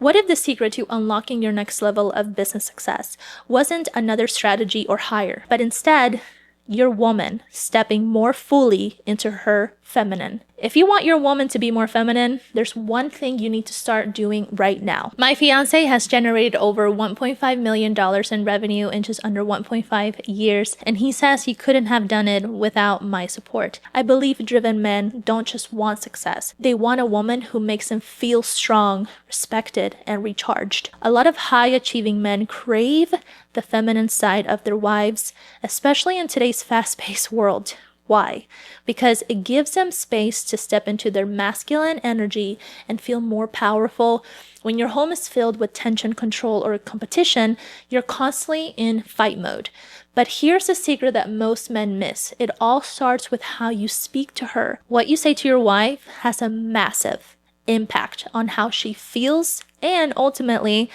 What if the secret to unlocking your next level of business success wasn't another strategy or hire, but instead your woman stepping more fully into her feminine? If you want your woman to be more feminine, there's one thing you need to start doing right now. My fiance has generated over $1.5 million in revenue in just under 1.5 years, and he says he couldn't have done it without my support. I believe driven men don't just want success. They want a woman who makes them feel strong, respected, and recharged. A lot of high-achieving men crave the feminine side of their wives, especially in today's fast-paced world. Why? Because it gives them space to step into their masculine energy and feel more powerful. When your home is filled with tension, control, or competition, you're constantly in fight mode. But here's the secret that most men miss. It all starts with how you speak to her. What you say to your wife has a massive impact on how she feels and ultimately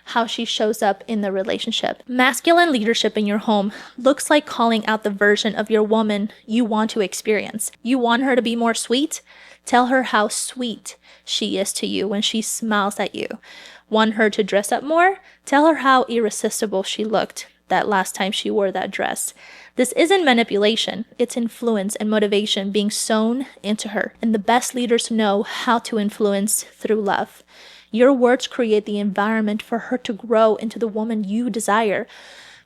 how she shows up in the relationship. Masculine leadership in your home looks like calling out the version of your woman you want to experience. You want her to be more sweet? Tell her how sweet she is to you when she smiles at you. Want her to dress up more? Tell her how irresistible she looked that last time she wore that dress. This isn't manipulation, it's influence and motivation being sown into her. And the best leaders know how to influence through love. Your words create the environment for her to grow into the woman you desire.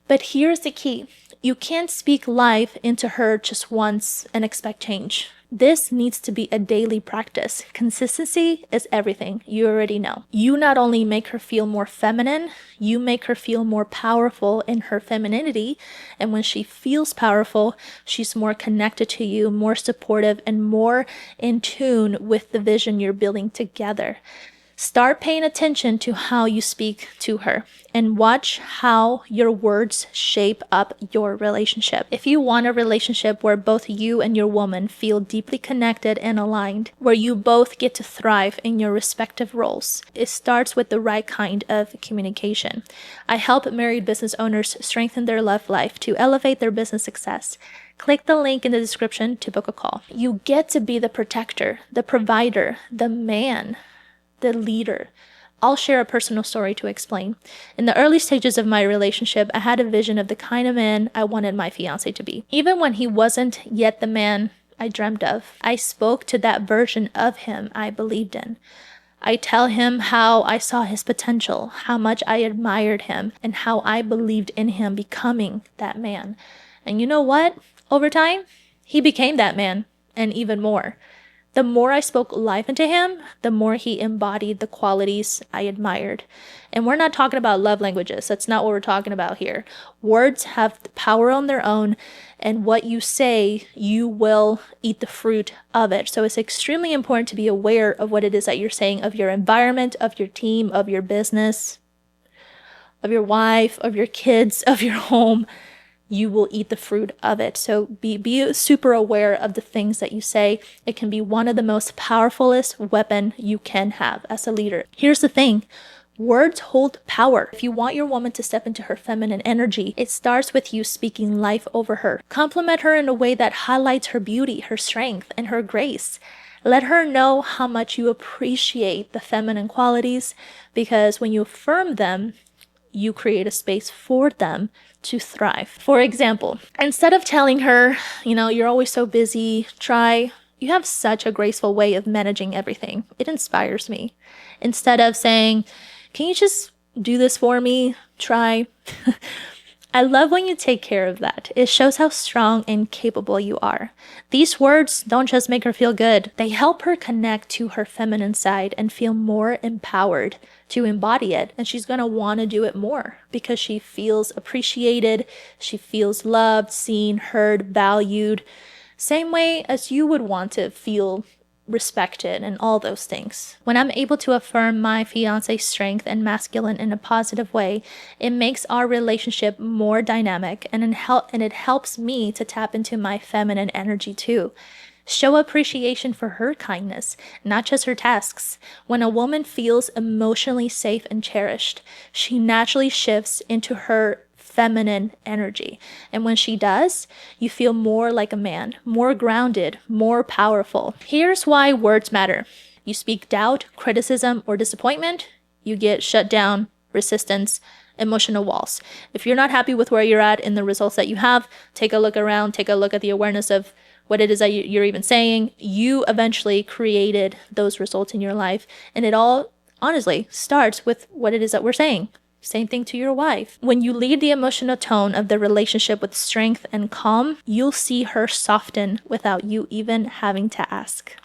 But here's the key. You can't speak life into her just once and expect change. This needs to be a daily practice. Consistency is everything. You already know. You not only make her feel more feminine, you make her feel more powerful in her femininity. And when she feels powerful, she's more connected to you, more supportive, and more in tune with the vision you're building together. Start paying attention to how you speak to her and watch how your words shape up your relationship. If you want a relationship where both you and your woman feel deeply connected and aligned, where you both get to thrive in your respective roles, it starts with the right kind of communication. I help married business owners strengthen their love life to elevate their business success. Click the link in the description to book a call. You get to be the protector, the provider, the man, the leader. I'll share a personal story to explain. In the early stages of my relationship, I had a vision of the kind of man I wanted my fiance to be. Even when he wasn't yet the man I dreamt of, I spoke to that version of him I believed in. I tell him how I saw his potential, how much I admired him, and how I believed in him becoming that man. And you know what? Over time, he became that man, and even more. The more I spoke life into him, the more he embodied the qualities I admired. And we're not talking about love languages. That's not what we're talking about here. Words have power on their own, and what you say, you will eat the fruit of it. So it's extremely important to be aware of what it is that you're saying, of your environment, of your team, of your business, of your wife, of your kids, of your home. You will eat the fruit of it. So be super aware of the things that you say. It can be one of the most powerfulest weapon you can have as a leader. Here's the thing. Words hold power. If you want your woman to step into her feminine energy, it starts with you speaking life over her. Compliment her in a way that highlights her beauty, her strength, and her grace. Let her know how much you appreciate the feminine qualities, because when you affirm them, you create a space for them to thrive. For example, instead of telling her, you're always so busy, you have such a graceful way of managing everything. It inspires me. Instead of saying, can you just do this for me? Try. I love when you take care of that. It shows how strong and capable you are. These words don't just make her feel good. They help her connect to her feminine side and feel more empowered to embody it. And she's going to want to do it more because she feels appreciated. She feels loved, seen, heard, valued. Same way as you would want to feel respected and all those things. When I'm able to affirm my fiance's strength and masculine in a positive way, it makes our relationship more dynamic, and it helps me to tap into my feminine energy too. Show appreciation for her kindness, not just her tasks. When a woman feels emotionally safe and cherished, she naturally shifts into her feminine energy. And when she does, you feel more like a man, more grounded, more powerful. Here's why words matter. You speak doubt, criticism, or disappointment, you get shut down, resistance, emotional walls. If you're not happy with where you're at in the results that you have, take a look around, take a look at the awareness of what it is that you're even saying. You eventually created those results in your life. And it all honestly starts with what it is that we're saying. Same thing to your wife. When you lead the emotional tone of the relationship with strength and calm, you'll see her soften without you even having to ask.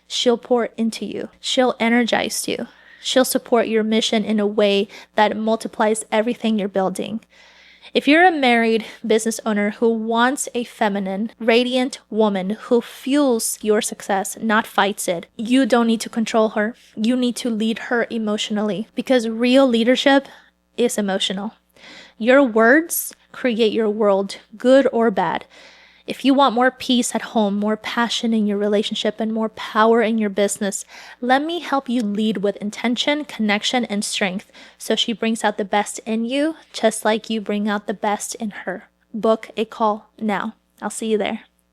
She'll pour into you. She'll energize you. She'll support your mission in a way that multiplies everything you're building. If you're a married business owner who wants a feminine, radiant woman who fuels your success, not fights it, you don't need to control her. You need to lead her emotionally, because real leadership is emotional. Your words create your world, good or bad. If you want more peace at home, more passion in your relationship, and more power in your business, let me help you lead with intention, connection, and strength so she brings out the best in you, just like you bring out the best in her. Book a call now. I'll see you there.